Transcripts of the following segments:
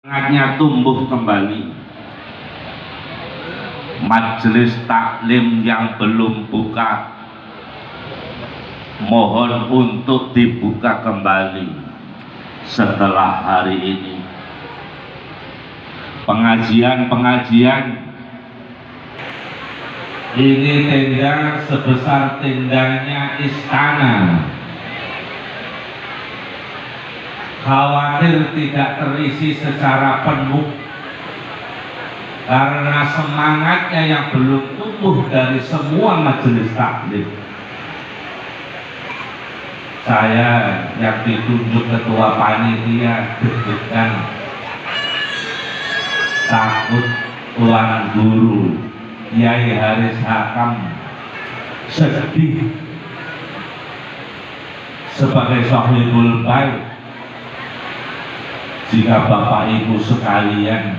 Semangatnya tumbuh kembali. Majelis taklim yang belum buka, mohon untuk dibuka kembali setelah hari ini. Pengajian ini tenda sebesar tendanya istana, khawatir tidak terisi secara penuh karena semangatnya yang belum tumbuh dari semua majelis taklim. Saya yang ditunjuk ketua panitia deg-degan, takut tuan guru Kiai Haris Hakam sedih sebagai sahibul bait jika Bapak Ibu sekalian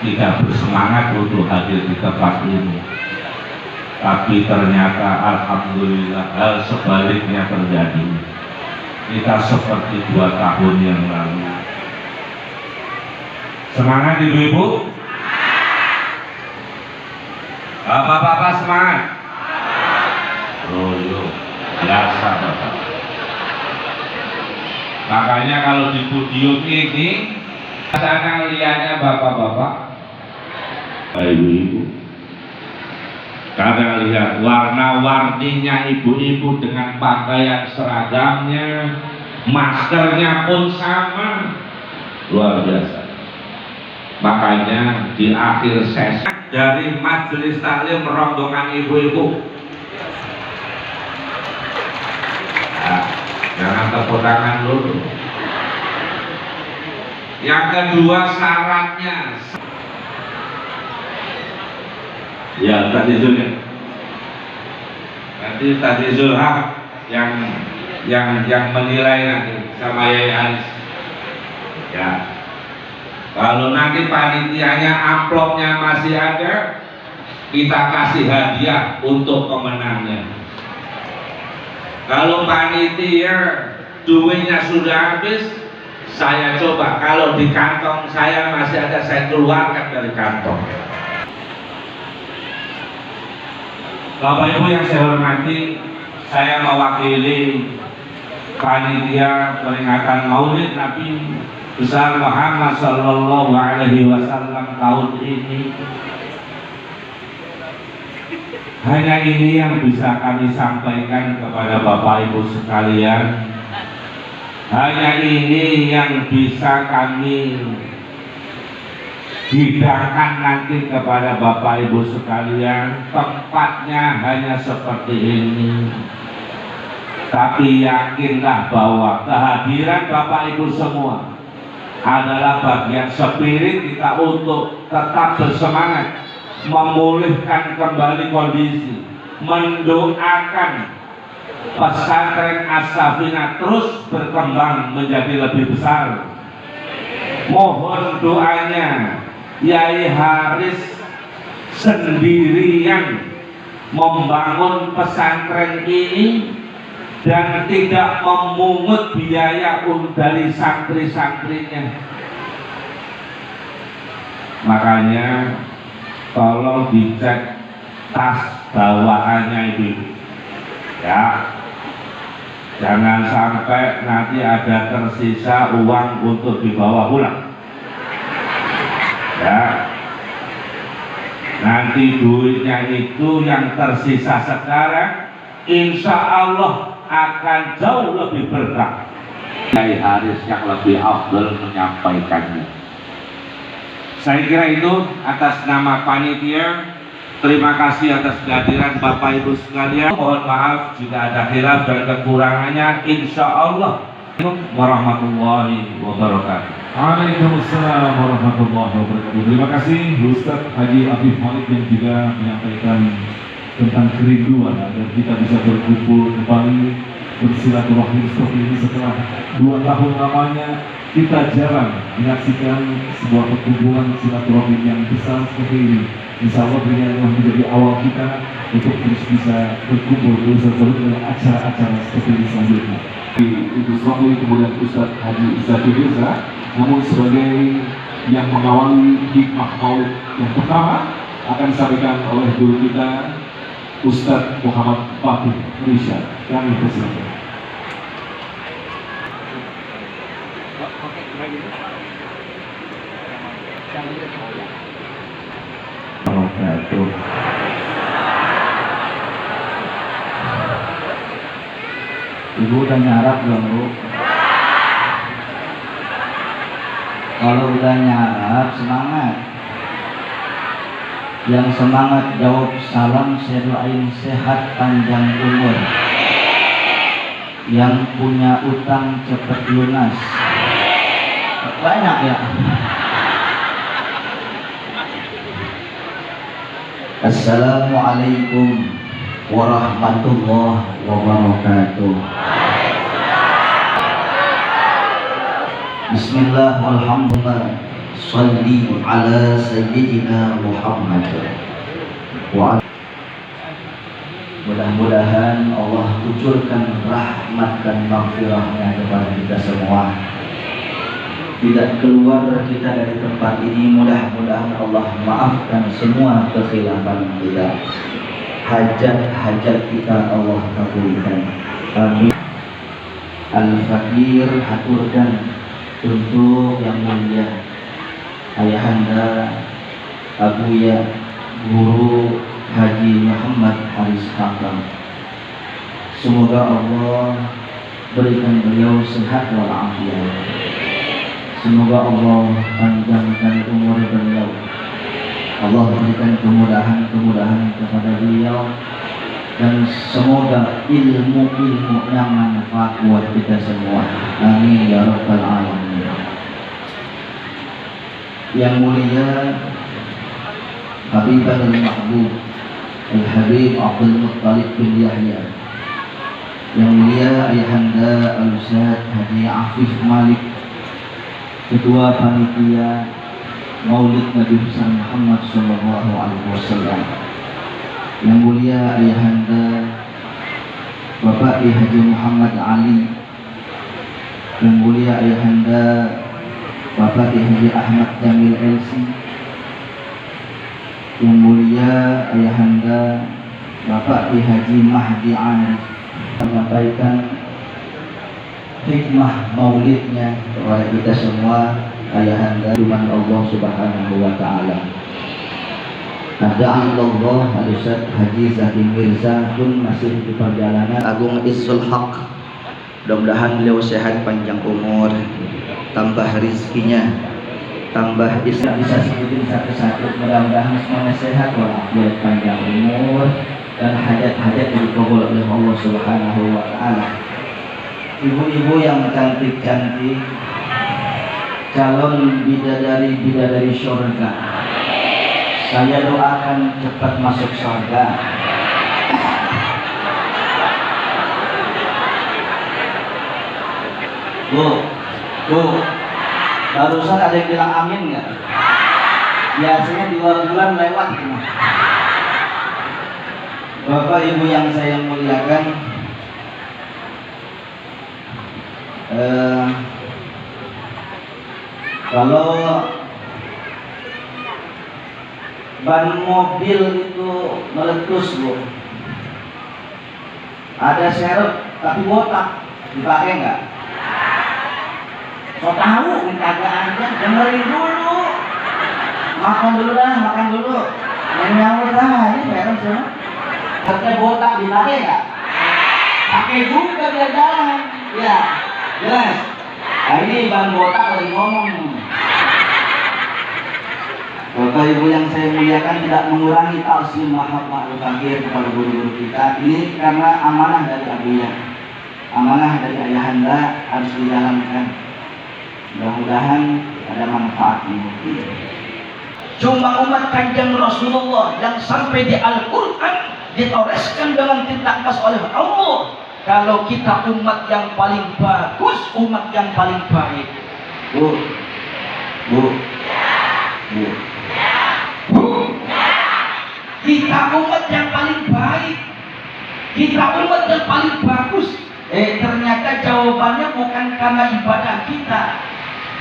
tidak bersemangat untuk hadir di tempat ini. Tapi ternyata alhamdulillah hal sebaliknya terjadi. Kita seperti 2 tahun yang lalu. Semangat ibu-ibu? Bapak-bapak semangat? Oh yo, biasa Bapak. Makanya kalau di podium ini sana lihatnya bapak-bapak, ibu-ibu, karena lihat warna-warninya ibu-ibu dengan pakaian seragamnya, maskernya pun sama, luar biasa. Makanya di akhir sesi dari majelis taklim rombongan ibu-ibu, nah, jangan tepuk tangan dulu. Yang kedua syaratnya, ya tadi Zulhah, nanti tadi Zulhah yang menilai nanti sama Yai Anis. Ya, kalau nanti panitianya amplopnya masih ada, kita kasih hadiah untuk pemenangnya. Kalau panitia duitnya sudah habis, saya coba kalau di kantong saya masih ada, saya keluarkan dari kantong. Bapak Ibu yang saya hormati, saya mewakili panitia peringatan Maulid Nabi besar Muhammad Sallallahu Alaihi Wasallam tahun ini. Hanya ini yang bisa kami sampaikan kepada Bapak Ibu sekalian. Hanya ini yang bisa kami hidangkan nanti kepada Bapak Ibu sekalian. Tempatnya hanya seperti ini, tapi yakinlah bahwa kehadiran Bapak Ibu semua adalah bagian spirit kita untuk tetap bersemangat, memulihkan kembali kondisi, mendoakan pesantren As-Safinah terus berkembang menjadi lebih besar. Mohon doanya, Yai Haris sendirian membangun pesantren ini dan tidak memungut biaya dari santri-santrinya. Makanya tolong dicek tas bawaannya itu, ya, jangan sampai nanti ada tersisa uang untuk dibawa pulang, ya. Nanti duitnya itu yang tersisa sekarang insya Allah akan jauh lebih berkah. Yai Haris yang lebih afdal menyampaikannya. Saya kira itu atas nama panitia. Terima kasih atas kehadiran Bapak Ibu sekalian. Mohon maaf jika ada khilaf dan kekurangannya. Insya Allah. Warahmatullahi wabarakatuh. Waalaikumsalam warahmatullahi wabarakatuh. Terima kasih Ustaz Haji Afif Malik yang juga menyampaikan tentang kerinduan agar kita bisa berkumpul kembali bersilaturahmi seperti ini setelah 2 tahun lamanya kita jarang menyaksikan sebuah perkumpulan silaturahmi yang besar seperti ini. Insya Allah ini adalah menjadi awal kita untuk terus bisa berkumpul bersama dengan acara-acara seperti ini selanjutnya. Ibu Suami kemudian Ustaz Haji Izzati Reza Namun sebagai yang mengawali hikmah maulid yang pertama akan disampaikan oleh guru kita Ustadz Muhammad Fatih Risha. Kami persilakan. Ibu udah nyarap belum, Bu? Kalau udah nyarap, semangat. Yang semangat jawab salam, saya doain sehat panjang umur. Yang punya utang cepat lunas. Banyak ya. Assalamualaikum warahmatullahi wabarakatuh. Bismillah, alhamdulillah, salli ala sayyidina Muhammad wa mudah-mudahan Allah kucurkan rahmat dan maghfirahnya kepada kita semua. Tidak keluar kita dari tempat ini, mudah-mudahan Allah maafkan semua kekhilafan kita. Hajat-hajat kita Allah kabulkan. Amin. Al-Fakir haturkan untuk yang mulia Ayahanda Abuya Guru Haji Muhammad Haris Hakam. Semoga Allah berikan beliau sehat walafiat. Semoga Allah panjangkan umur beliau. Allah berikan kemudahan kepada beliau, dan semoga ilmu-ilmu yang manfaat buat kita semua. Amin ya rabbal alamin. Yang mulia Habibah al-Mahbub Al-Habib Abdul Muttalib bin Yahya, yang mulia Ayahanda Al-Ustadz Haji Afif Malik, Ketua Panitia Maulid Nabi besar Muhammad Sallallahu Alaihi Wasallam, yang mulia Ayahanda Bapak Haji Muhammad Ali, yang mulia Ayahanda Bapak Haji Ahmad Jamil LC, yang mulia Ayahanda Bapak Haji Mahdi Arif, menyampaikan hikmah maulidnya kepada kita semua. Ayahanda firman Allah Subhanahu wa taala. Allah Al-Ustadz Haji Zaki Mirza pun masih di perjalanan Agung Izzul Haq. Mudah-mudahan beliau sehat panjang umur, tambah rizkinya, tambah bisa sebutin satu-satu. Mudah-mudahan semuanya sehat walafiat, panjang umur, dan hajat-hajat dikabul oleh Allah Subhanahu wa taala. Ibu-ibu yang cantik-cantik, calon bidadari syurga, saya doakan cepat masuk surga. Bu, barusan ada yang bilang amin nggak? Biasanya 2 bulan lewat. Bapak Ibu yang saya muliakan, kalau ban mobil itu meletus, Bu, ada serep tapi botak, dipakai nggak? So tahu, kagak aja, dengerin dulu, makan dulu, yang nyawa ini serep semua. Serepnya botak, dipakai nggak? Pakai juga biar jalan, ya. Jelas. Nah, ini ban botak lagi ngomong. Bapak Ibu yang saya muliakan, tidak mengurangi ta'zim mahabbah al-fakir kepada guru-guru kita. Ini karena amanah dari Abuya, amanah dari Ayahanda, harus dijalankan. Mudah-mudahan ada manfaatnya. Cuma umat Kanjeng Rasulullah yang sampai di Al-Quran ditoreskan dengan tindak kas oleh Allah. Kalau kita umat yang paling bagus, umat yang paling baik. Bu. Kita umat yang paling baik, kita umat yang paling bagus. Ternyata jawabannya bukan karena ibadah kita,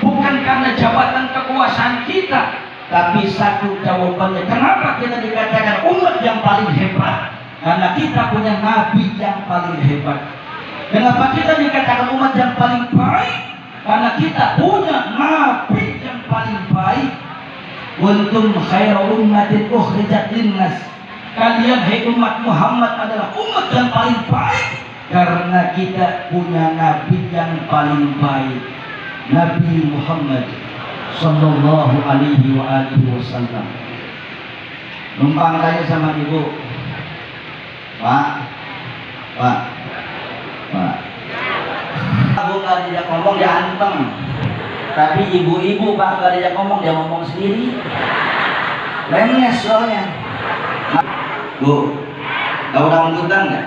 bukan karena jabatan kekuasaan kita, tapi satu jawabannya kenapa kita dikatakan umat yang paling hebat, karena kita punya nabi yang paling hebat. Kenapa kita dikatakan umat yang paling baik, karena kita punya nabi yang paling baik. Kuntum khairu ummatin ukhrijat linnas, kalian hai umat Muhammad adalah umat yang paling baik karena kita punya nabi yang paling baik, Nabi Muhammad sallallahu alaihi wasallam. Numpang tanya sama ibu, Pak, aku nggak diajak ngomong dia anteng, tapi ibu-ibu Pak nggak diajak ngomong dia ngomong sendiri, lemes soalnya. Bu, tahu rambutan nggak?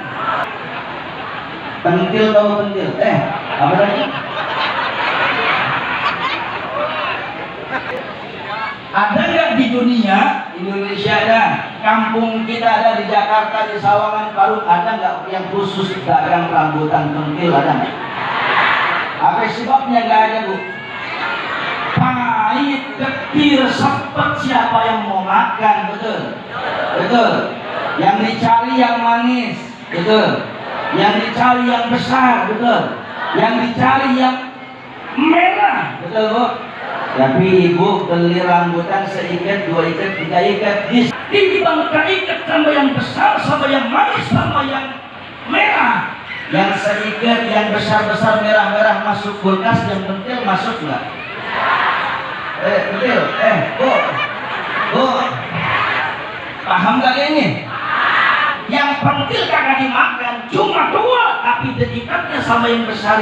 Pentil, tahu pentil? Apa tadi? Ada nggak di dunia? Indonesia ada, kampung kita ada, di Jakarta, di Sawangan, Parung, ada nggak yang khusus dagang rambutan pentil, ada nggak? Apa sebabnya nggak ada, Bu? Pahit, getir, sepet, siapa yang mau makan, betul? Betul. Yang dicari yang manis, betul. Yang dicari yang besar, betul. Yang dicari yang merah, betul, Bu? Tapi ibu beli rambutan seikat, dua ikat, tiga ikat, dibang ikat sama yang besar, sama yang manis, sama yang merah. Yang seikat, yang besar-besar, merah-merah masuk kulkas, yang pentil masuk nggak? Pentil, bu, paham gak ini? Yang pentil kagak dimakan, cuma dua, tapi dedikatnya sama yang besar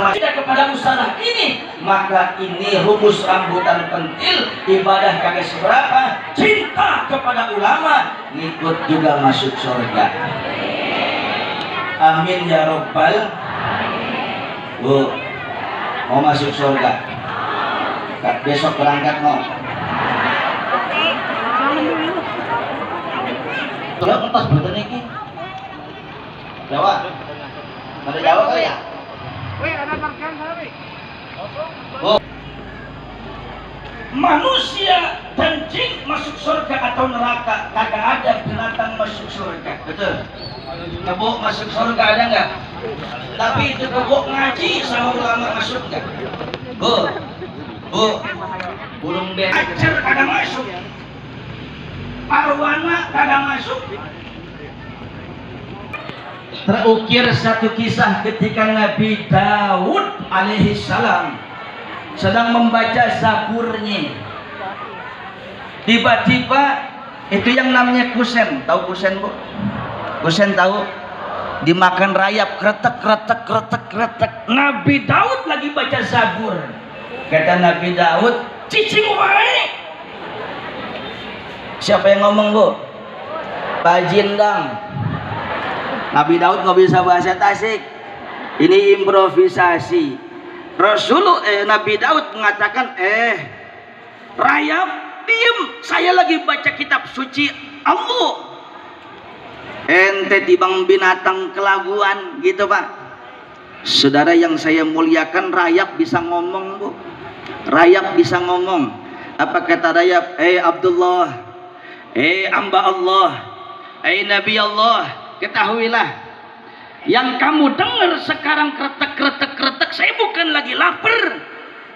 masih tidak kepada usaha ini. Maka ini rumus rambutan pentil, ibadah kagak seberapa, cinta kepada ulama, ngikut juga masuk surga. Amin ya robbal. Bu, mau masuk surga? Besok berangkat mau? Kalau entas betul nih, Jawa, ada Jawa kali ya? Oh. Manusia dan jin masuk surga atau neraka, kagak ada binatang masuk surga, betul? Kebuk masuk surga ada nggak? Tapi itu kebuk ngaji sama ulama masuk nggak? Bu, burung becer kagak masuk. Arwana kagak masuk. Terukir satu kisah ketika Nabi Daud alaihi salam sedang membaca Zaburnya. Tiba-tiba itu yang namanya kusen, tahu kusen, Bu? Kusen tahu? Dimakan rayap, kretek. Nabi Daud lagi baca Zabur. Kata Nabi Daud, cicing wae. Siapa yang ngomong, Bu? Pak Jindang. Nabi Daud nggak bisa bahasa Tasik. Ini improvisasi. Nabi Daud mengatakan, rayap, diem. Saya lagi baca kitab suci Allah. Ente tibang binatang kelaguan, gitu Pak. Saudara yang saya muliakan, rayap bisa ngomong, Bu. Rayap bisa ngomong. Apa kata rayap? Abdullah, hamba Allah, Nabi Allah, ketahuilah, yang kamu dengar sekarang kretek, saya bukan lagi lapar,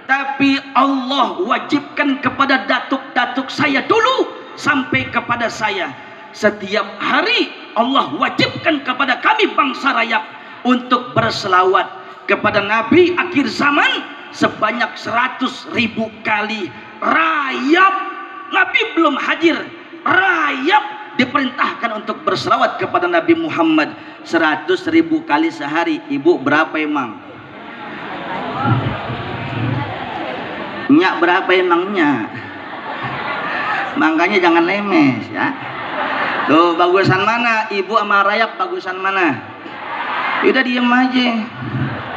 tapi Allah wajibkan kepada datuk-datuk saya dulu sampai kepada saya. Setiap hari Allah wajibkan kepada kami bangsa rayap untuk berselawat kepada Nabi akhir zaman sebanyak 100.000 kali. Rayap, Nabi belum hadir, rayap diperintahkan untuk berselawat kepada Nabi Muhammad 100.000 kali sehari. Ibu berapa emang? Nyak berapa emangnya? Makanya jangan lemes ya. Tuh bagusan mana? Ibu sama rayap bagusan mana? Udah diem aja.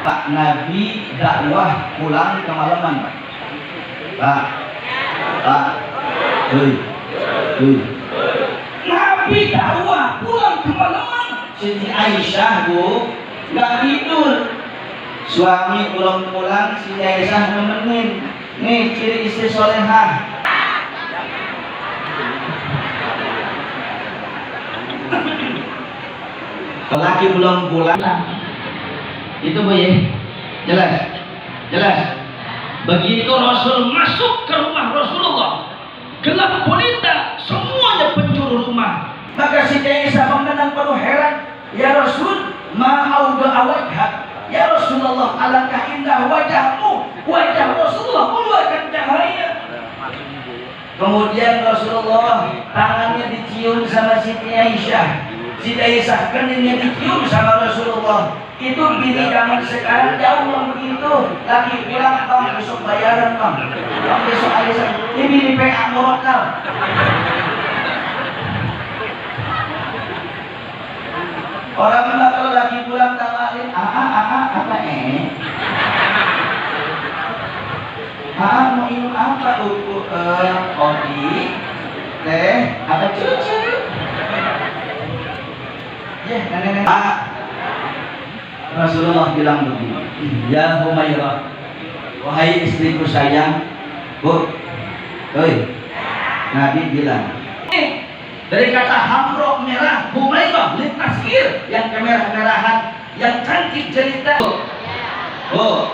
Pak Nabi dakwah pulang kemalaman, Pak. Nabi dakwah pulang kemalaman. Siti Aisyah, Bu, nggak tidur Suami belum pulang, si Aisyah nemenin. Nih ciri istri solehah. Laki belum pulang. Itu Bu ya. Jelas. Jelas. Begitu Rasul masuk ke rumah Rasulullah, gelap gulita, semuanya penjuru rumah. Maka si Aisyah mengenang penuh heran, ya Rasul, ma'auda awajhak. Ya Rasulullah, alangkah indah wajahmu. Wajah Rasulullah mengeluarkan cahaya. Kemudian Rasulullah tangannya dicium sama Siti Aisyah. Siti Aisyah keningnya dicium sama Rasulullah. Itu bini zaman sekarang jauh yang begitu. Lagi bilang, bang besok bayaran bang. Bang besok Aisyah. Ini bini PA Morokal. Orang bilang kalau lagi pulang tawarin, apa mau minum apa? Kopi, teh, ada cucu. Ya, nenek. Rasulullah bilang begini, ya Humairah, wahai istriku sayang, Bu, Nabi bilang, dari kata hamro merah, Humairah lintasir, yang kemerah-merahan, yang cantik jelita. Oh,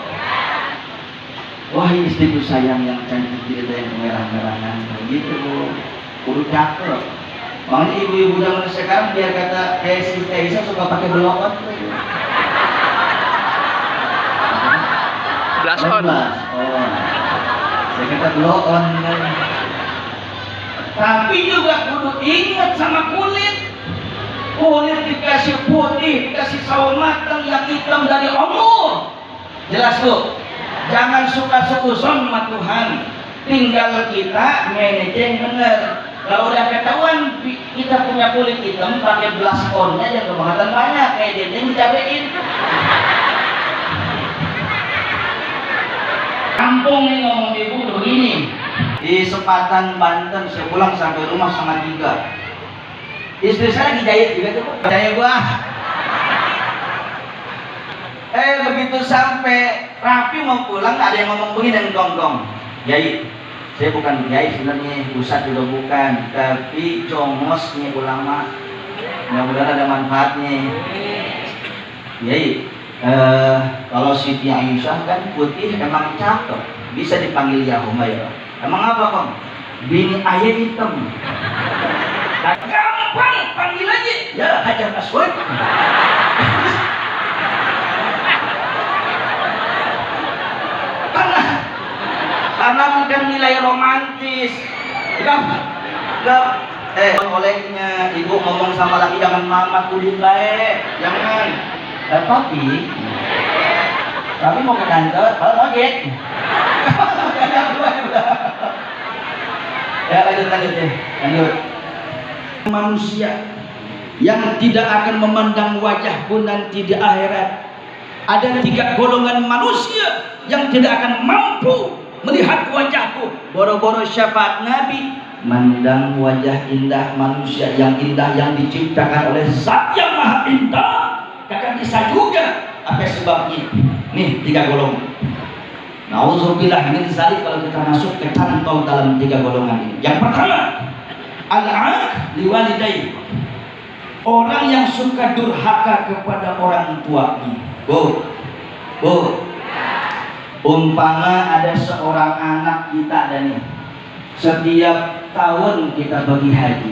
wahai istriku sayang yang cantik jelita, yang kemerah-merahan, begitu Bu, kudu cakep. Makanya ibu-ibu zaman sekarang biar kata Siti Aisyah suka pakai belokot. Blason. Oh, saya kata belokon. Tapi juga kudu ingat sama kulit. Kulit dikasih putih, dikasih sawo matang yang hitam dari Allah. Jelas tuh. Jangan suka seuson sama Tuhan. Tinggal kita manajing bener. Kalau udah ketahuan kita punya kulit hitam, pakai blaskonnya aja kebangatan banyak kayak dia dicabein. Kampung nih ngomong ibu begini. Di Sepatan Banten saya pulang sampai rumah 2:30. Istri saya lagi jahit juga tuh, percaya gua. Begitu sampai rapi mau pulang ada yang ngomong begini dan gonggong. Jahit. Saya bukan kiai sebenarnya, pusat juga bukan, tapi congosnya ulama. Mudah-mudahan ada manfaatnya. Kiai, kalau Siti Aisyah kan putih emang cakep, bisa dipanggil ya Humairah. Emang apa Kong? Bini ayah hitam. Gampang, panggil aja. Ya Hajar Aswad. Karena bukan nilai romantis. Olehnya ibu ngomong sama laki jangan mama kudin baik, jangan. Tapi mau ke kantor, kalau ojek. Ya lanjut. Manusia yang tidak akan memandang wajah pun nanti di akhirat. Ada 3 golongan manusia yang tidak akan mampu melihat wajahku. Boro-boro syafaat Nabi, mandang wajah indah manusia yang indah yang diciptakan oleh Zat yang Maha Indah. Kakak bisa juga apa sebabnya? Nih 3 golongan. Nauzubillah min dzalik, kalau kita masuk ke kantong dalam 3 golongan ini. Yang pertama, al-aq liwalidayhi. Orang yang suka durhaka kepada orang tuanya. Bu. Umpama ada seorang anak kita dan setiap tahun kita pergi haji.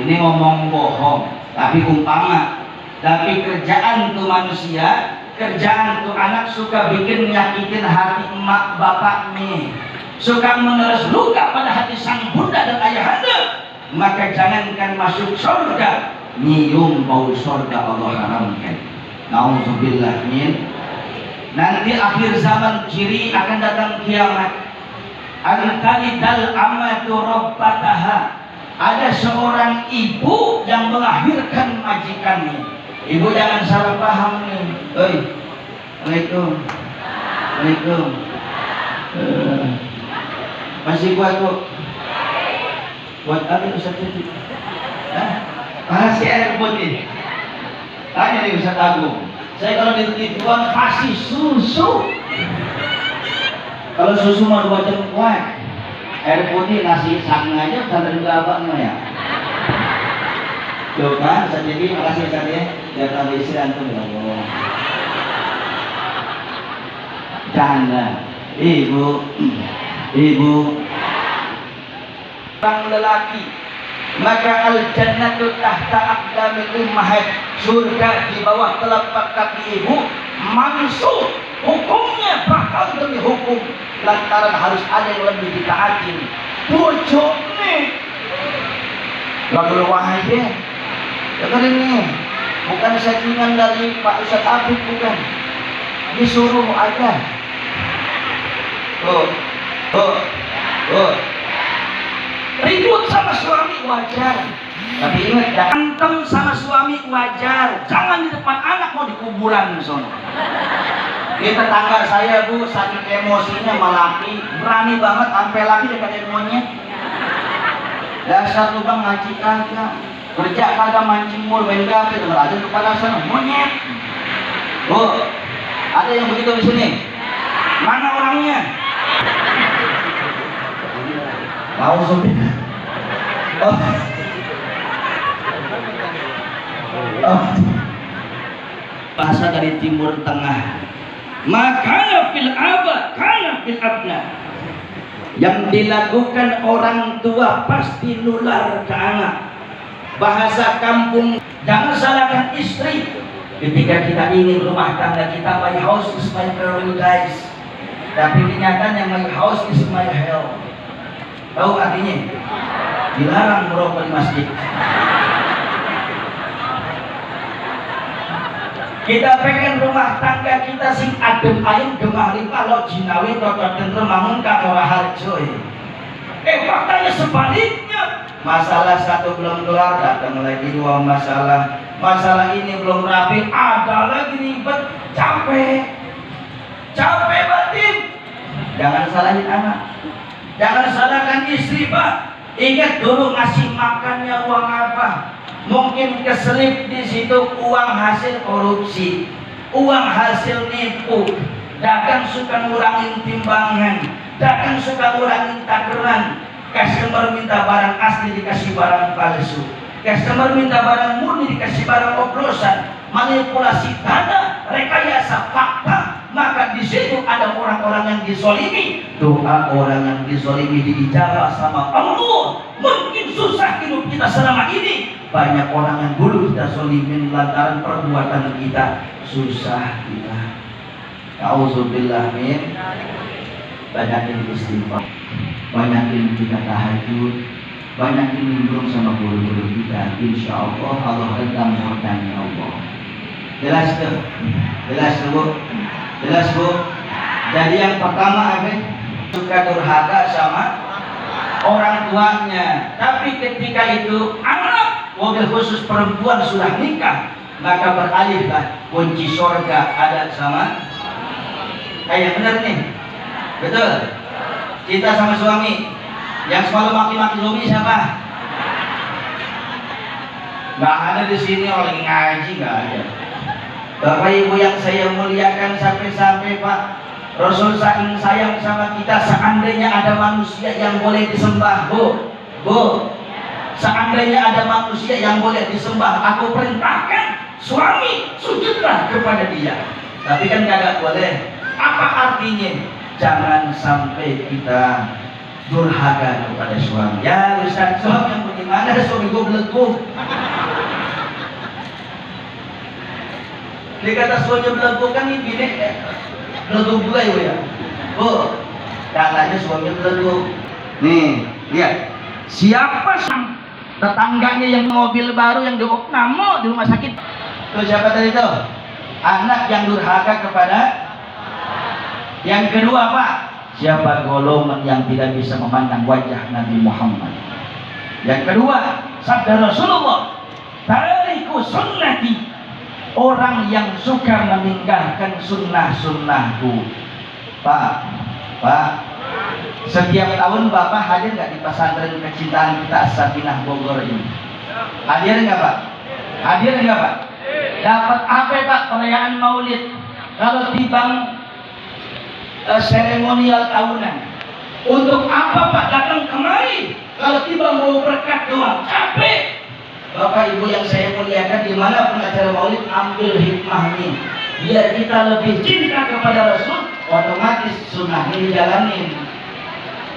Ini ngomong bohong, tapi umpama. Tapi kerjaan tuh manusia, kerjaan tuh anak suka bikin nyakitin hati emak bapaknya, suka meneres luka pada hati sang bunda dan ayahanda. Maka jangankan masuk surga, nyium bau surga Allah haramkan. Nauzubillah min. Nanti akhir zaman ciri akan datang kiamat. Al-talidal amatu rabbataha. Ada seorang ibu yang melahirkan majikannya. Ibu jangan salah paham nih. Waalaikumsalam. Masih kuat kok. Buat apa Ustaz Titi? Masih air putih. Tanya nih Ustaz Agung. Saya kalau dititipan kasih susu. Kalau susu mau 2 cengkuat, air putih nasi sang aja pesantren juga abangnya ya. Tuh kan, Ustaz Jadi, makasih Ustaz ya. Biar tambah istri antum ya Allah. Jangan, ibu, ibu. Orang lelaki, maka al-jannatu tahta aqdamil ummahat, surga di bawah telapak kaki ibu. Mansur, hukumnya bakal demi hukum, lantaran harus ada yang lebih ditaatin. Bojone lagu wahai dengar ini, bukan settingan dari Pak Ustadz Abid, bukan, disuruh aja. Ribut sama suami wajar, tapi ingat, berantem sama suami wajar, jangan di depan anak, mau di kuburan sono. Ini tetangga saya bu, saking emosinya melaki, berani banget sampai lagi dekat monyet. Dasar lu bang ngaji kagak, kerja kagak, mancing mul, main gape, dengar aja kepada sana monyet. Bu, ada yang begitu di sini? Mana orangnya? Tahu sudah. Bahasa dari Timur Tengah. Maka fil aba, kana fil abna. Yang dilakukan orang tua pasti nular ke anak. Bahasa kampung, jangan salahkan istri. Ketika kita ingin rumah tangga kita, my house is my paradise. Tapi kenyataannya my house is my hell. Tahu artinya? Dilarang merokok di masjid. Kita pengen rumah tangga kita sing adem ayem, gemah limpah, lo jinawi, cocok tentrem, mangun kakora harjo. Faktanya sebaliknya. Masalah satu belum kelar, datang lagi 2 masalah. Masalah ini belum rapi, ada lagi ribet, capek batin. Jangan salahin anak, jangan salahkan istri pak. Ingat dulu ngasih makannya uang apa? Mungkin keselip di situ uang hasil korupsi, uang hasil nipu. Dagang suka ngurangin timbangan, dagang suka ngurangin takaran. Customer minta barang asli dikasih barang palsu, customer minta barang murni dikasih barang oplosan, manipulasi dana, rekayasa fakta. Maka di situ ada orang-orang yang dizolimi. Doa orang yang dizolimi diijabah sama Allah. Mungkin susah hidup kita selama ini. Banyak orang yang dulu kita zolimin lantaran perbuatan kita, susah kita. Auzubillah min. Banyakin istighfar, banyakin kita tahajud, banyakin nimbrung sama guru-guru kita. Insya Allah Allah redam murkanya Allah. Jelas tuh? Jelas tuh? Jelas bu? Jadi yang pertama apa? Suka durhaka sama orang tuanya. Tapi ketika itu anak, mobil khusus perempuan sudah nikah, maka beralihlah kunci surga ada sama. Kayak bener nih, betul? Kita sama suami. Yang selalu maki-maki suami siapa? Nggak ada di sini, orang ngaji nggak ada. Bapak Ibu yang saya muliakan, sampai-sampai Pak Rasul saking sayang sama kita, seandainya ada manusia yang boleh disembah, Bu, seandainya ada manusia yang boleh disembah, aku perintahkan suami sujudlah kepada dia. Tapi kan kagak boleh. Apa artinya? Jangan sampai kita durhaka kepada suami. Ya Ustaz, suami yang bagaimana? Suami gue belenggu. Dia kata suaminya belenggu, kan ini bini belenggu juga ya. Bu, katanya suaminya belenggu. Nih, lihat. Siapa tetangganya yang mobil baru yang namo di rumah sakit? Tuh siapa tadi tuh? Anak yang durhaka kepada. Yang kedua Pak, siapa golongan yang tidak bisa memandang wajah Nabi Muhammad? Yang kedua, sabda Rasulullah, tariku sunnati, orang yang suka meninggalkan sunnah-sunnahku. Pak, setiap tahun Bapak hadir nggak di pesantren kecintaan kita As-Sakinah Bogor ini? Hadir nggak Pak? Hadir nggak Pak? Dapat apa Pak perayaan Maulid? Kalau timbang seremonial tahunan. Untuk apa Pak datang kemari? Kalau tiba mau berkat doang, capek. Bapak Ibu yang saya muliakan, di mana pun acara Maulid, ambil hikmahnya. Biar kita lebih cinta kepada Rasul, otomatis sunnahnya dijalanin.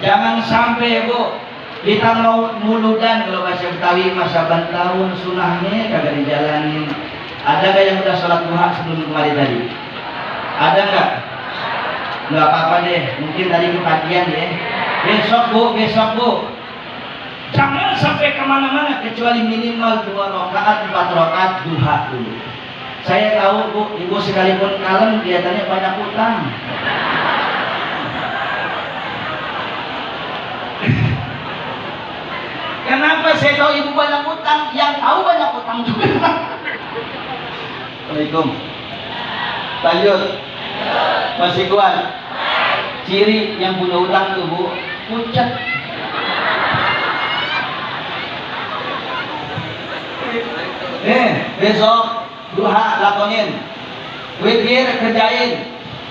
Jangan sampai Bu, kita mau muludan, kalau bahasa Betawi masa tahun sunnahnya kagak dijalanin. Ada nggak yang udah sholat duha sebelum kemari tadi? Ada nggak? Nggak apa-apa deh, mungkin tadi kepatian ya. Besok Bu, jangan sampai kemana-mana kecuali minimal 2 rakaat, 4 rakaat duha dulu. Saya tahu Bu, Ibu sekalipun kalem kelihatannya banyak utang. Kenapa saya tahu Ibu banyak utang? Yang tahu banyak utang juga. Assalamualaikum. Lanjut. Masih kuat. Ciri yang punya utang tuh Bu, pucat. Besok duha lakonin, witir kerjain,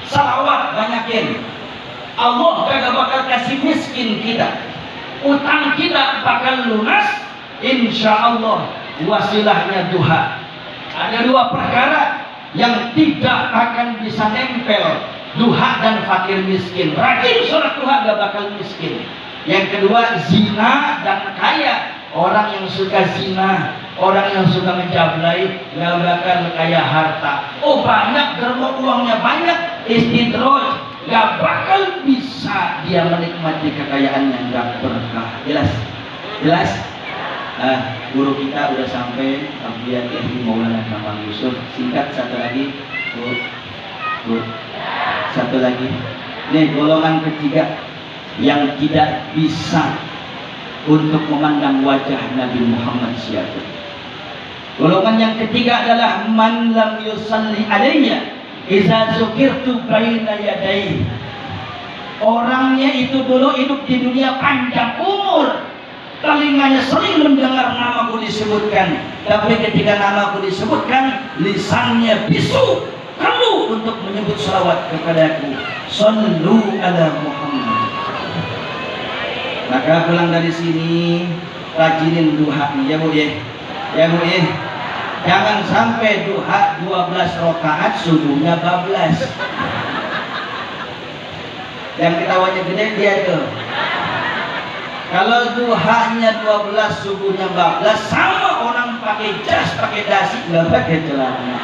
salawat banyakin. Allah kagak bakal kasih miskin kita, utang kita bakal lunas, insya Allah. Wasilahnya duha. Ada 2 perkara yang tidak akan bisa nempel, duha dan fakir miskin. Rajin sholat duha gak bakal miskin. Yang kedua, zina dan kaya. Orang yang suka zina, orang yang suka menjablai, gak bakal kaya harta. Oh banyak, germo uangnya banyak, istidroj, gak bakal bisa dia menikmati kekayaan yang gak berkah. Jelas? Jelas? Nah, guru kita udah sampai, Abdiyat Yahdi Maulana Kamal Yusuf. Singkat satu lagi, Bu. Satu lagi. Ini golongan ketiga yang tidak bisa untuk memandang wajah Nabi Muhammad siapa. Golongan yang ketiga adalah man lam yusalli alayya idza zukirtu baina yadayhi. Orangnya itu dulu hidup di dunia panjang umur, telinganya sering mendengar namaku disebutkan, tapi ketika namaku disebutkan lisannya bisu keluh untuk menyebut salawat kepadaku. Sallu ala Muhammad. Maka pulang dari sini rajinin duha nih ya Bu ya. Ya Bu ya. Jangan sampai duha 12 rakaat subuhnya bablas. Yang ketawanya gede dia tuh. Kalau duhanya 12 subuhnya bablas, sama orang pakai jas, pakai dasi, nggak pakai celana.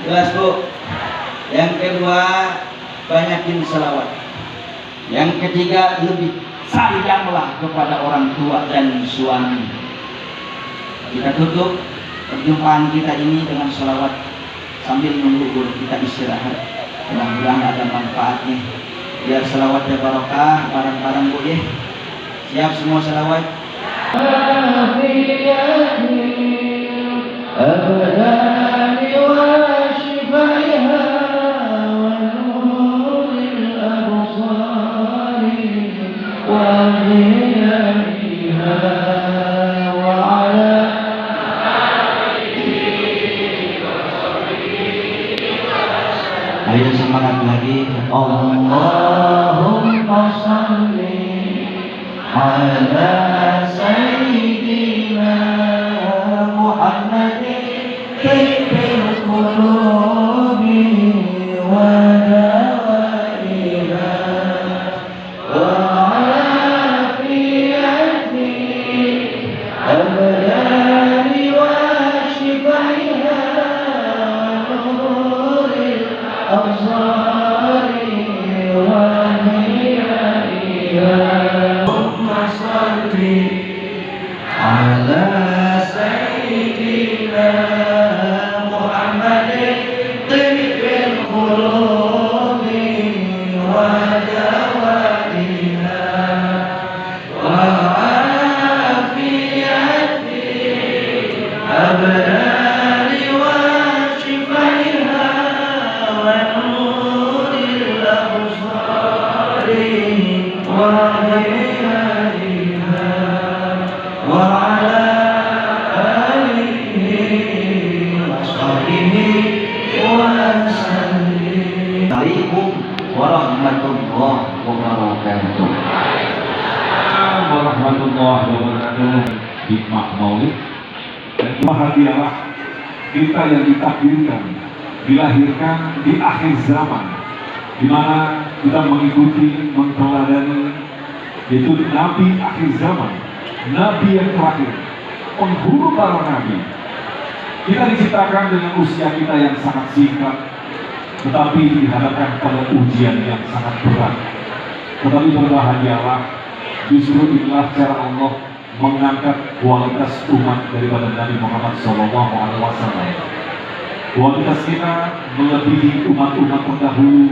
Jelas Bu. Yang kedua, banyakin selawat. Yang ketiga, lebih sayanglah kepada orang tua dan suami. Kita tutup perjumpaan kita ini dengan sholawat sambil menunggu guru kita istirahat. Mudah-mudahan ada manfaatnya. Biar sholawatnya barokah bareng-bareng Bu ya. Siap semua sholawat? Ayo semangat lagi. Allahumma shalli ala sayyidina Muhammadin tibbil qulubi wa dawaiha wa afiyati abdani wa shifaiha أبصاري وهيئها اللهم صل على سيدنا محمد طب القلوب ودوائها وعافية الأبدان وشفائها ونور الأبصار وضيائها وعلى آله warahmatullahi wabarakatuh. Hikmah Maulid. Dan bahagialah kita yang ditakdirkan dilahirkan di akhir zaman, di mana kita mengikuti, meneladani, yaitu Nabi akhir zaman, Nabi yang terakhir, penghulu para nabi. Kita diciptakan dengan usia kita yang sangat singkat, tetapi dihadapkan pada ujian yang sangat berat. Tetapi berbahagialah, justru inilah cara Allah mengangkat kualitas umat daripada Nabi Muhammad SAW. Kualitas kita melebihi umat-umat terdahulu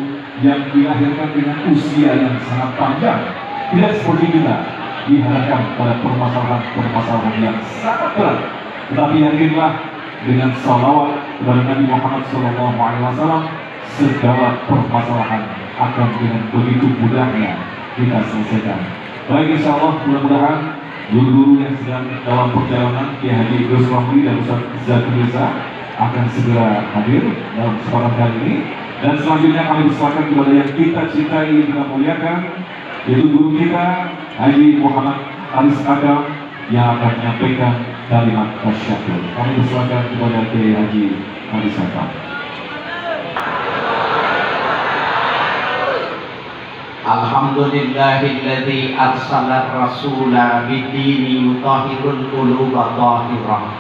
yang dilahirkan dengan usia yang sangat panjang. Tidak seperti kita dihadapkan pada permasalahan yang sangat berat. Tetapi yakinlah dengan salawat kepada Nabi Muhammad SAW, segala permasalahan akan dengan begitu mudahnya kita selesaikan. Baik, insya Allah mudah-mudahan guru-guru yang sedang dalam perjalanan Kiai Haji Idrus Ramli dan Ustaz Zakir Mirza akan segera hadir dalam kesempatan kali ini. Dan selanjutnya kami persilakan kepada yang kita cintai, yang kita muliakan, yaitu guru kita Haji Muhammad Aris Adam yang akan menyampaikan kalimat tasyahud. Kami persilakan kepada Kiai Haji Aris Adam. Alhamdulillahilladzi arsala rasula bid-dini yutahhirul quluba tahirah.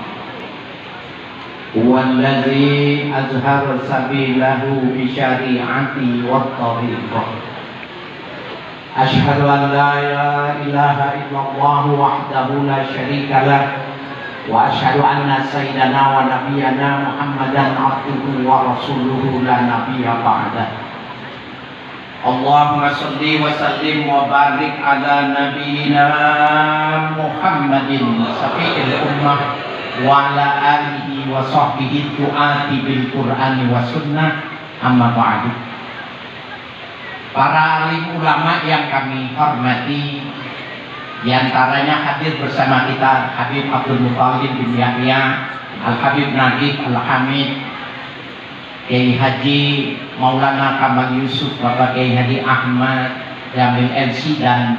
Huwallazi azhara sabilahu bi syari'ati wat tariqah. Asyhadu an la ilaha illallah wahdahu la syarika lah wa asyhadu anna sayyidana wa nabiyyana Muhammadan abduhu wa rasuluhu la nabiyya ba'da. Allahumma salli wa sallim wa barik ala nabiyyina Muhammadin safi'il ummah wa ala alihi wa sahbihi du'ati bil Qur'ani wa sunnah, amma ba'du. Para alim ulama yang kami hormati, diantaranya hadir bersama kita Habib Abdul Muttalib bin Yahya, Al-Habib Nadib Al-Hamid, Kiai Haji Maulana Kamal Yusuf, Bapak Kiai Haji Ahmad Jamil MC, dan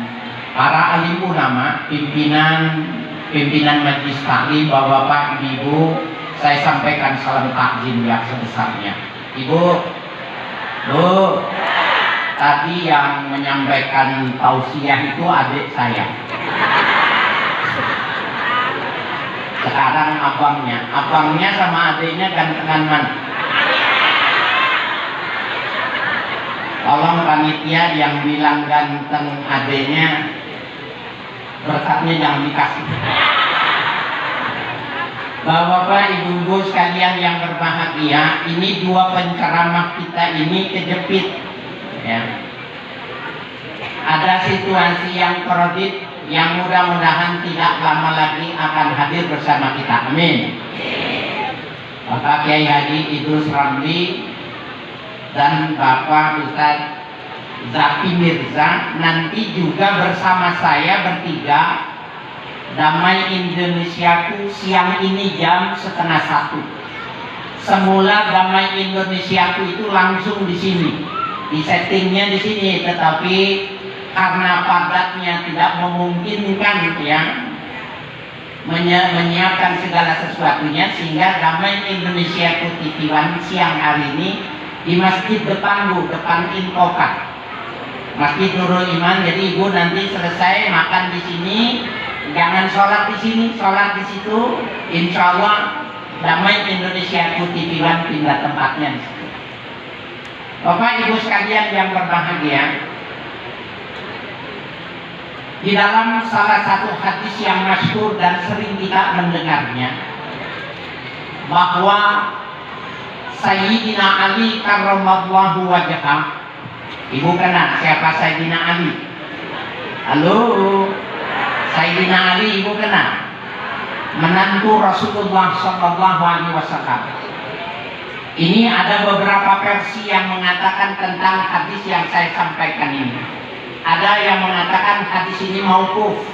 para alim ulama, pimpinan Majelis Taklim, Bapak Ibu, saya sampaikan salam takzim yang sebesarnya. Ibu, Bu, tadi yang menyampaikan tausiah itu adik saya. Sekarang abangnya sama adiknya gantengan mana? Tolong panitia yang bilang ganteng adiknya, berkatnya jangan dikasih. Bapak-bapak, ibu-ibu sekalian yang berbahagia, ini dua penceramah kita ini kejepit, ya. Ada situasi yang kredit yang mudah-mudahan tidak lama lagi akan hadir bersama kita. Amin. Bapak Kiai Haji Idrus Ramli dan Bapak Ustaz Zakir Mirza nanti juga bersama saya bertiga Damai Indonesiaku siang ini jam 12:30. Semula Damai Indonesiaku itu langsung di sini, di settingnya di sini, tetapi karena padatnya tidak memungkinkan ya menyiapkan segala sesuatunya, sehingga Damai Indonesiaku TV One siang hari ini di Masjid depan Infokat, Masjid Nurul Iman. Jadi ibu nanti selesai makan di sini, jangan sholat di sini, sholat di situ. Insya Allah Damai Indonesia TV One pindah tempatnya di situ. Bapak Ibu sekalian yang berbahagia, di dalam salah satu hadis yang masyhur dan sering kita mendengarnya, bahwa Sayyidina Ali karramallahu wajhah. Ibu kenal siapa Sayyidina Ali? Halo, Sayyidina Ali ibu kenal? Menantu Rasulullah SAW. Ini ada beberapa versi yang mengatakan tentang hadis yang saya sampaikan ini. Ada yang mengatakan hadis ini mauquf,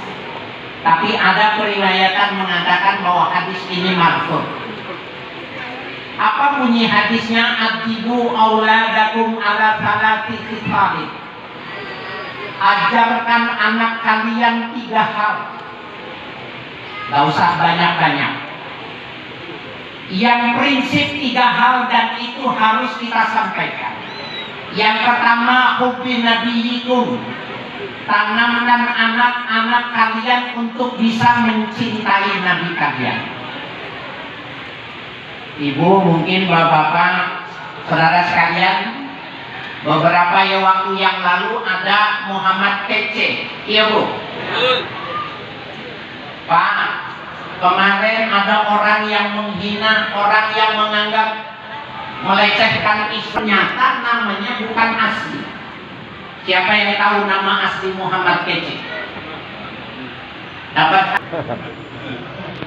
tapi ada periwayatan mengatakan bahwa hadis ini marfu'. Apa bunyi hadisnya? Adibu auladakum ala salati khisalin. Ajarkan anak kalian 3 hal. Gak usah banyak-banyak. Yang prinsip 3 hal dan itu harus kita sampaikan. Yang pertama, hubbi nabiyikum. Tanamkan anak-anak kalian untuk bisa mencintai nabi kalian. Ibu, mungkin bapak-bapak, saudara sekalian, beberapa waktu yang lalu ada Muhammad PC. Iya Bu? Pak, kemarin ada orang yang menghina, orang yang menganggap melecehkan Islam. Ternyata namanya bukan asli. Siapa yang tahu nama asli Muhammad PC? Dapat?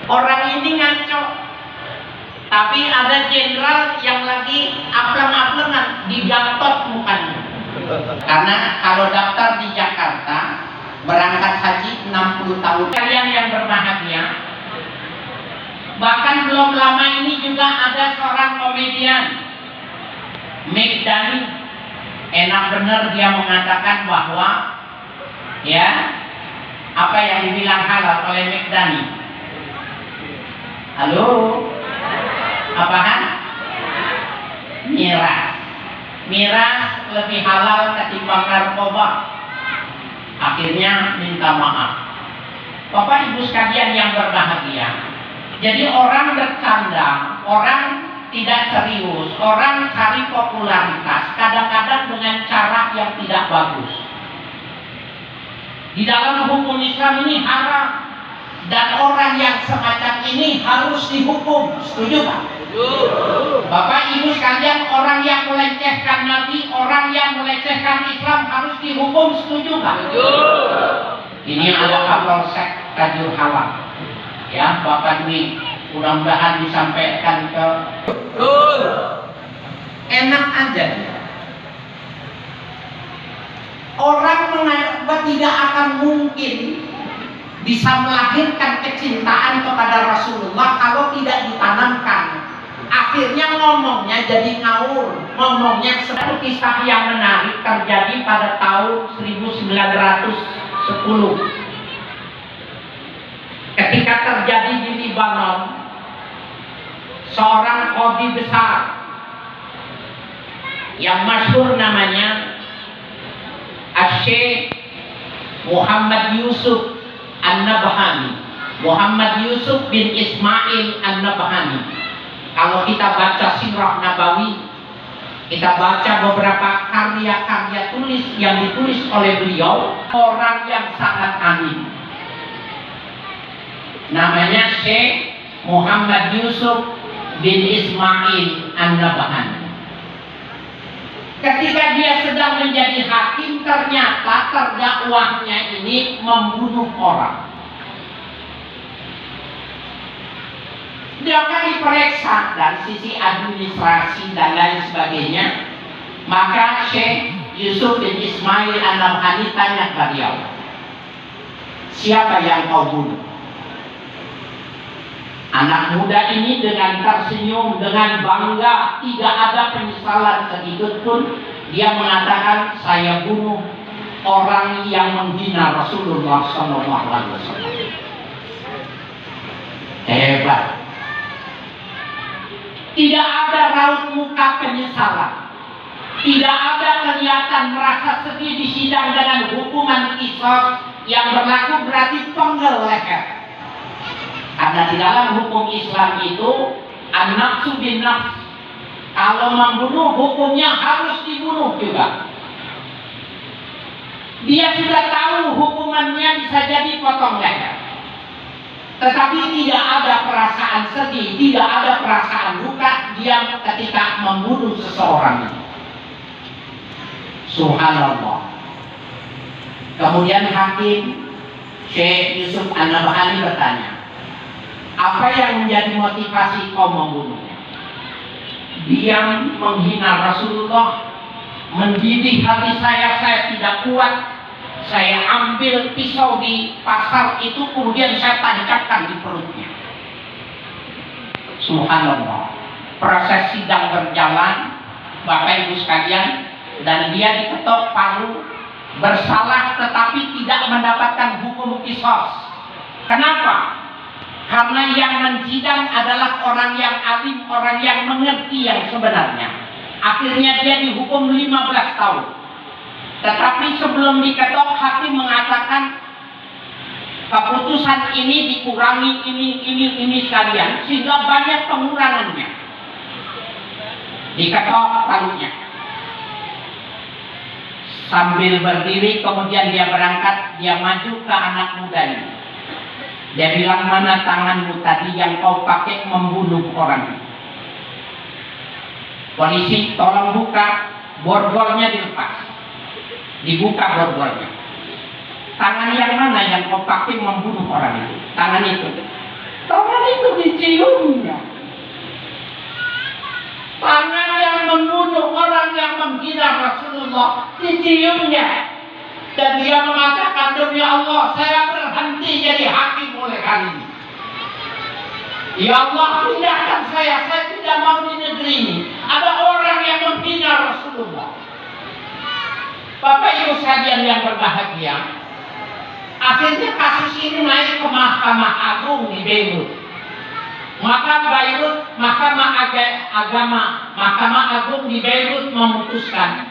Orang ini ngaco. Tapi ada jenderal yang lagi apleng-aplengan, digatot mukanya. Karena kalau daftar di Jakarta, berangkat haji 60 tahun. Kalian yang berbahagia, bahkan belum lama ini juga ada seorang komedian, Megdani. Enak benar dia mengatakan bahwa ya, apa yang dibilang halal oleh Megdani. Halo? Apaan? Miras. Miras lebih halal ketimbang narkoba. Akhirnya minta maaf. Bapak Ibu sekalian yang berbahagia, jadi orang bercanda, orang tidak serius, orang cari popularitas, kadang-kadang dengan cara yang tidak bagus. Di dalam hukum Islam ini haram, dan orang yang semacam ini harus dihukum. Setuju Pak? Bapak Ibu sekalian, orang yang melecehkan Nabi, orang yang melecehkan Islam harus dihukum. Setuju Pak? Ini ada Kapolsek Tajur Halang. Ya, Bapak Dwi, mudah-mudahan disampaikan ke enak aja. Orang menganggap tidak akan mungkin bisa melahirkan kecintaan kepada Rasulullah kalau tidak ditanamkan. Akhirnya ngomongnya jadi ngawur, ngomongnya satu kisah yang menarik terjadi pada tahun 1910. Ketika terjadi di Libanon, seorang qadhi besar yang masyhur namanya Syekh Muhammad Yusuf An-Nabhani, Muhammad Yusuf bin Ismail An-Nabhani. Kalau kita baca Sirah Nabawi, kita baca beberapa karya-karya tulis yang ditulis oleh beliau, orang yang sangat alim. Namanya Syekh Muhammad Yusuf bin Ismail An-Nabhani. Ketika dia sedang menjadi hakim, ternyata terdakwahnya ini membunuh orang. Dia akan diperiksa dari sisi administrasi dan lain sebagainya. Maka Syekh Yusuf bin Ismail An-Nabhani tanya ke beliau, siapa yang kau bunuh? Anak muda ini dengan tersenyum, dengan bangga, tidak ada penyesalan sedikit pun, dia mengatakan, saya bunuh orang yang menghina Rasulullah SAW. Hebat. Tidak ada raut muka penyesalan, tidak ada kelihatan merasa sedih di sidang dengan hukuman qisas yang berlaku berarti penggal leher. Karena di dalam hukum Islam itu an-nafsu bin nafs, kalau membunuh hukumnya harus dibunuh juga. Dia sudah tahu hukumannya bisa jadi potong leher, tetapi tidak ada perasaan sedih, tidak ada perasaan duka dia ketika membunuh seseorang. Subhanallah. Kemudian hakim Syekh Yusuf An-Nabhani bertanya, apa yang menjadi motivasi kau membunuhnya? Dia menghina Rasulullah, mendidih hati saya tidak kuat. Saya ambil pisau di pasar itu, kemudian saya tancapkan di perutnya. Subhanallah. Proses sidang berjalan, Bapak Ibu sekalian, dan dia diketok palu, bersalah tetapi tidak mendapatkan hukum qisas. Kenapa? Karena yang mencidang adalah orang yang alim, orang yang mengerti yang sebenarnya. Akhirnya dia dihukum 15 tahun. Tetapi sebelum diketok, hakim mengatakan keputusan ini dikurangi ini sekalian, sehingga banyak pengurangannya. Diketok palunya. Sambil berdiri, kemudian dia berangkat, dia maju ke anak mudanya. Dia bilang, mana tanganmu tadi yang kau pakai membunuh orang? Polisi, tolong buka, borgolnya dilepas. Dibuka borgolnya. Tangan yang mana yang kau pakai membunuh orang itu? Tangan itu. Tangan itu diciumnya. Tangan yang membunuh orang yang menghina Rasulullah diciumnya. Dan dia mengatakan, demi Allah, saya berhenti jadi hakim oleh kali ini. Ya Allah, pindahkan saya tidak mau di negeri ini. Ada orang yang menghina Rasulullah. Bapak Ibu sekalian yang berbahagia, akhirnya kasus ini naik ke Mahkamah Agung di Beirut. Maka Mahkamah Agung di Beirut memutuskan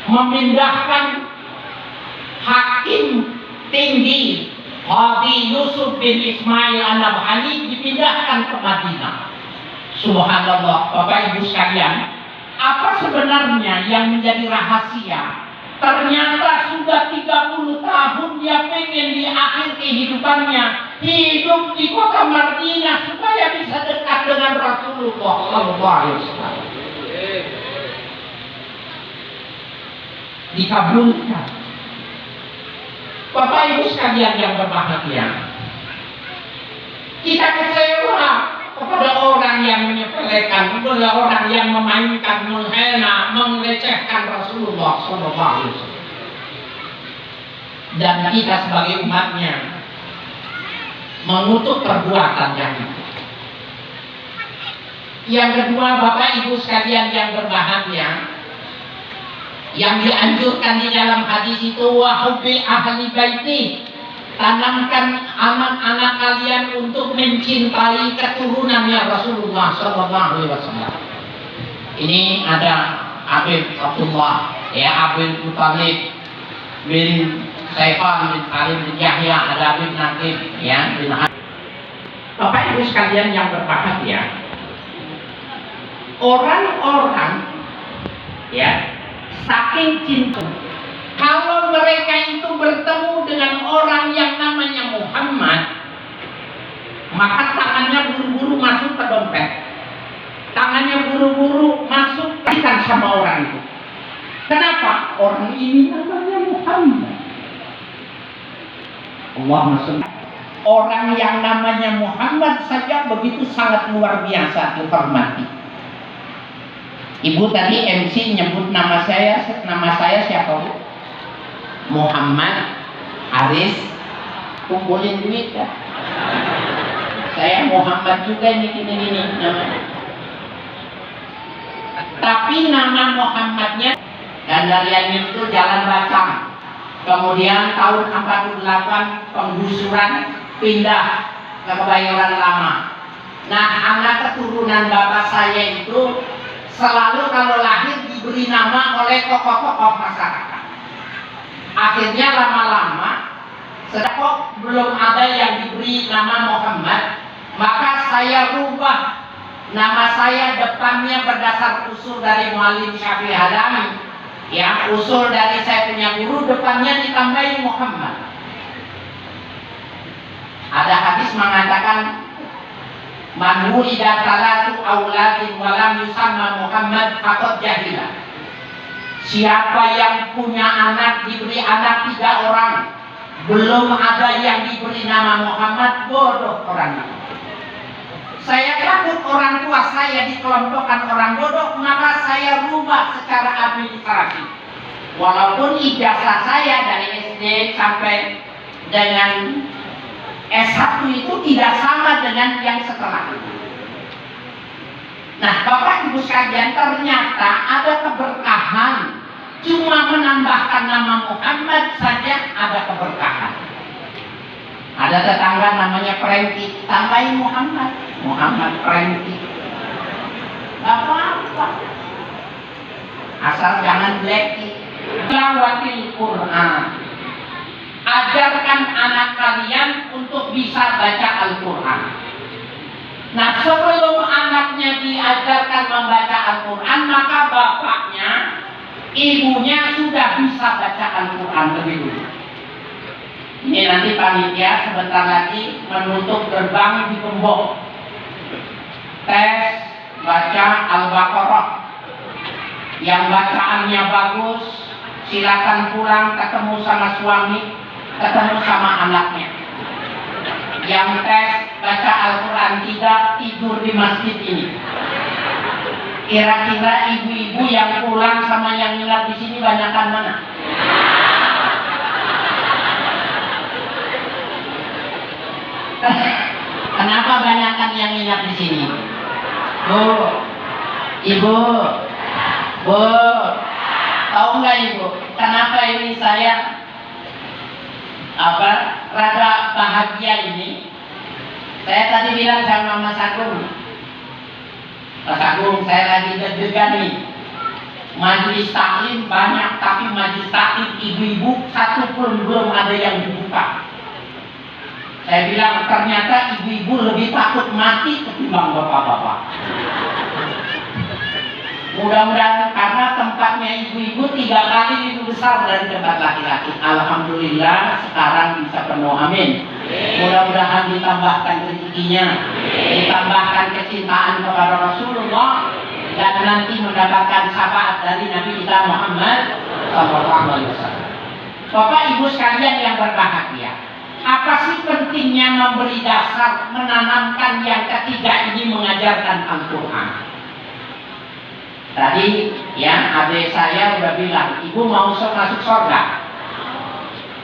memindahkan hakim tinggi Qadhi Yusuf bin Ismail An-Nabhani, dipindahkan ke Madinah. Subhanallah, Bapak Ibu sekalian, apa sebenarnya yang menjadi rahasia? Ternyata sudah 30 tahun dia pengen di akhir kehidupannya hidup di kota Madinah supaya bisa dekat dengan Rasulullah SAW. Dikabulkan. Bapak Ibu sekalian yang berbahagia, kita kecewa kepada orang yang menyepelekan, kepada orang yang memainkan, menghina, melecehkan Rasulullah SAW. Dan kita sebagai umatnya mengutuk perbuatan yang itu. Yang kedua, Bapak Ibu sekalian yang berbahagia, yang dianjurkan di dalam hadis itu, wa hubbi ahli baiti, tanamkan anak-anak kalian untuk mencintai keturunannya Rasulullah SAW. Ini ada Habib Abdullah, Habib Muttalib bin Saifan bin Salim bin Yahya, ada Habib Nakib, bin Bapak Ibu sekalian yang berbahagia, orang-orang saking cinta, kalau mereka itu bertemu dengan orang yang namanya Muhammad, maka tangannya buru-buru masuk ke dompet, tangannya buru-buru masuk kan sama orang itu. Kenapa? Orang ini namanya Muhammad. Allahumma shalli. Orang yang namanya Muhammad saja begitu sangat luar biasa dihormati. Ibu tadi MC nyebut nama saya siapa Bu? Muhammad Haris, kumpulin duit ya. Saya Muhammad juga ini namanya. Tapi nama Muhammadnya, dan dari itu Jalan Bacang. Kemudian tahun 48 penggusuran pindah ke Kebayoran Lama. Nah, anak keturunan bapak saya itu selalu kalau lahir diberi nama oleh tokoh-tokoh masyarakat. Akhirnya lama-lama, kok belum ada yang diberi nama Muhammad, maka saya rubah nama saya depannya berdasar usul dari Muallim Syafi'i Hadami. Usul dari saya punya guru, depannya ditambahin Muhammad. Ada hadis mengatakan, man wulida salatu auladin walam yusamma Muhammad faqad jahila. Siapa yang punya anak, diberi anak 3 orang, belum ada yang diberi nama Muhammad, bodoh orang itu. Saya takut orang tua saya dikelompokkan orang bodoh, maka saya rubah secara administrasi. Walaupun ijazah saya dari SD sampai dengan S1 itu tidak sama dengan yang setelah itu. Nah, Bapak Ibu sekalian, ternyata ada keberkahan. Cuma menambahkan nama Muhammad saja ada keberkahan. Ada Ada tetangga namanya Prenti, tambahin Muhammad, Muhammad Prenti. Gak apa-apa, asal jangan blacky. Tilawatil Quran, ajarkan anak kalian untuk bisa baca Al-Quran. Nah, sebelum anaknya diajarkan membaca Al-Quran, maka bapaknya, ibunya sudah bisa baca Al-Quran lebih dulu. Ini nanti panitia sebentar lagi menutup gerbang di Gembok. Tes baca Al-Baqarah. Yang bacaannya bagus, silakan pulang ketemu sama suami, ketemu sama anaknya. Yang tes baca Al-Quran tidak, tidur di masjid ini. Kira-kira ibu-ibu yang pulang sama yang nginap di sini banyakan mana? Kenapa banyakan yang nginap di sini? Bu, ibu, bu, tahu nggak ibu? Kenapa ini saya rada bahagia ini? Saya tadi bilang sama Mas Agung, Mas Agung, saya lagi deg-degan nih. Majelis taklim banyak, tapi majelis taklim ibu-ibu satu pun belum ada yang dibuka. Saya bilang ternyata ibu-ibu lebih takut mati ketimbang bapak-bapak. Mudah-mudahan karena tempatnya ibu-ibu 3 kali lebih besar dari tempat laki-laki. Alhamdulillah sekarang bisa penuh, amin. Mudah-mudahan ditambahkan rezekinya, ditambahkan kecintaan kepada Rasulullah, dan nanti mendapatkan syafaat dari Nabi kita Muhammad SAW. Bapak Ibu sekalian yang berbahagia, apa sih pentingnya memberi dasar, menanamkan yang ketiga ini, mengajarkan Al-Quran? Tadi ya adik saya udah bilang, ibu mau masuk surga?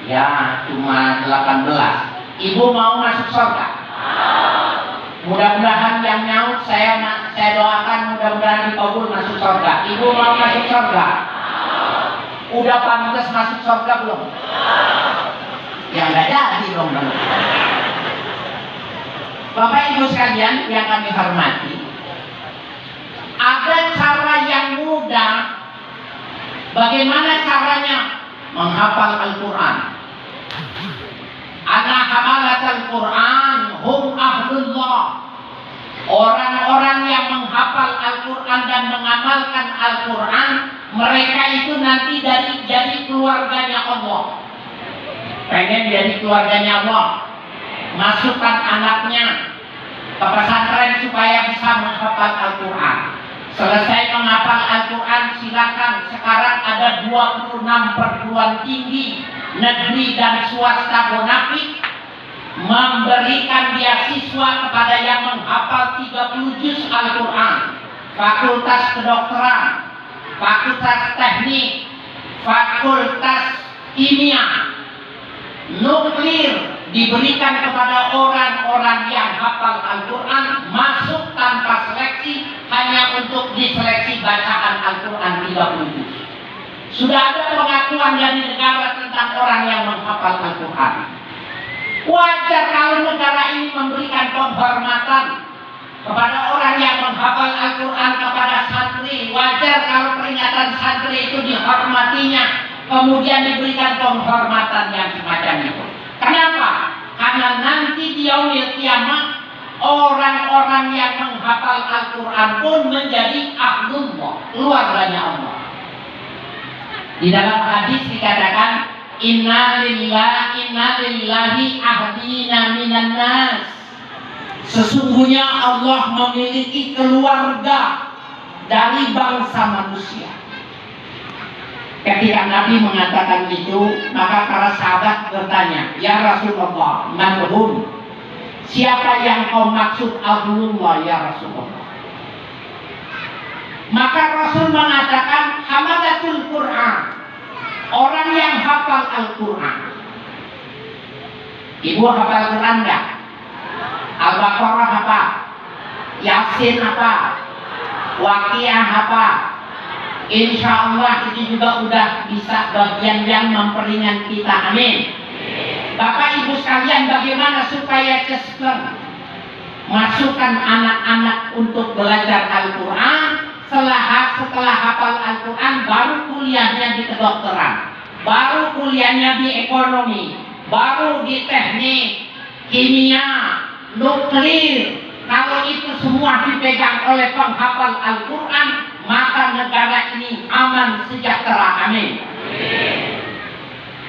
Ya cuma 18. Ibu mau masuk surga? Mudah-mudahan yang nyaut saya doakan mudah-mudahan dikabul masuk surga. Ibu mau masuk surga? Udah pantas masuk surga belum? Ya nggak jadi dong. Bapak Ibu sekalian yang kami hormati, ada cara yang mudah bagaimana caranya menghafal Al-Quran. Ana hamalat Al-Quran hum ahlullah. Orang-orang yang menghafal Al-Quran dan mengamalkan Al-Quran, mereka itu nanti jadi keluarganya Allah. Pengen jadi keluarganya Allah, masukkan anaknya ke pesantren supaya bisa menghafal Al-Quran. Selesai menghafal Al-Quran, silakan. Sekarang ada 26 perguruan tinggi negeri dan swasta bonafit memberikan beasiswa kepada yang menghafal 30 juz Al-Quran. Fakultas kedokteran, fakultas teknik, fakultas kimia, nuklir diberikan kepada orang-orang yang hafal Al-Quran, masuk tanpa seleksi, hanya untuk diseleksi bacaan Al-Quran 30 juz. Sudah ada pengakuan dari negara tentang orang yang menghafal Al-Quran. Wajar kalau negara ini memberikan penghormatan kepada orang yang menghafal Al-Quran, kepada santri. Wajar kalau peringatan santri itu dihormatinya, kemudian diberikan penghormatan yang semacam itu. Kenapa? Karena nanti di yaumil kiamat orang-orang yang menghafal Al-Quran pun menjadi ahlullah, keluarganya Allah. Di dalam hadis dikatakan, Inna lillahi ahdina minan nas. Sesungguhnya Allah memiliki keluarga dari bangsa manusia. Ketika Nabi mengatakan itu, maka para sahabat bertanya, Ya Rasulullah, man hum? Siapa yang kau maksud ahlullah ya Rasulullah? Maka Rasul mengatakan, hamadatul Quran, orang yang hafal Al-Quran. Ibu hafal Quran enggak? Al-Baqarah apa? Yasin apa? Waqiah apa? Insya Allah itu juga udah bisa bagian yang memperingan kita. Amin. Bapak Ibu sekalian, bagaimana bagaimana supaya cepat masukkan anak-anak untuk belajar Al-Quran. Setelah hafal Al-Quran baru kuliahnya di kedokteran, baru kuliahnya di ekonomi, baru di teknik, kimia, nuklir. Kalau itu semua dipegang oleh penghafal Al-Quran, maka negara ini aman sejahtera. Amin.